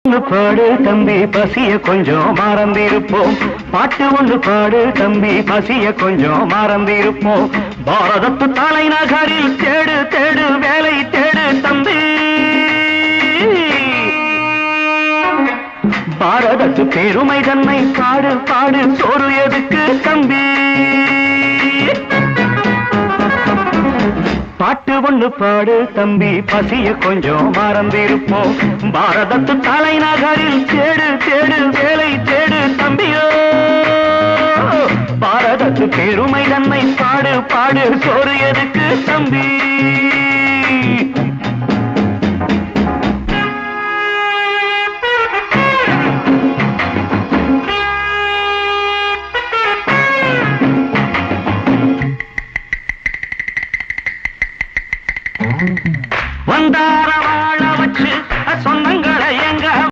பாடு தம்பி பசிய கொஞ்சம் மறந்திருப்போம். பாட்டு ஒன்று பாடு தம்பி பசிய கொஞ்சம் மறந்திருப்போம். பாரதத்து தலைநகரில் தேடு தேடு வேலை தேடு தம்பி. பாரதத்து பெருமை தன்னை பாடு பாடு சோறு எதுக்கு தம்பி. பாட்டு ஒண்ணு பாடு தம்பி பசிய கொஞ்சம் மறந்திருப்போம். பாரதத்து தலைநகரில் தேடு தேடு வேலை தேடு தம்பியோ. பாரதத்து பெருமை தன்னை பாடு பாடு சோறு எதுக்கு தம்பி.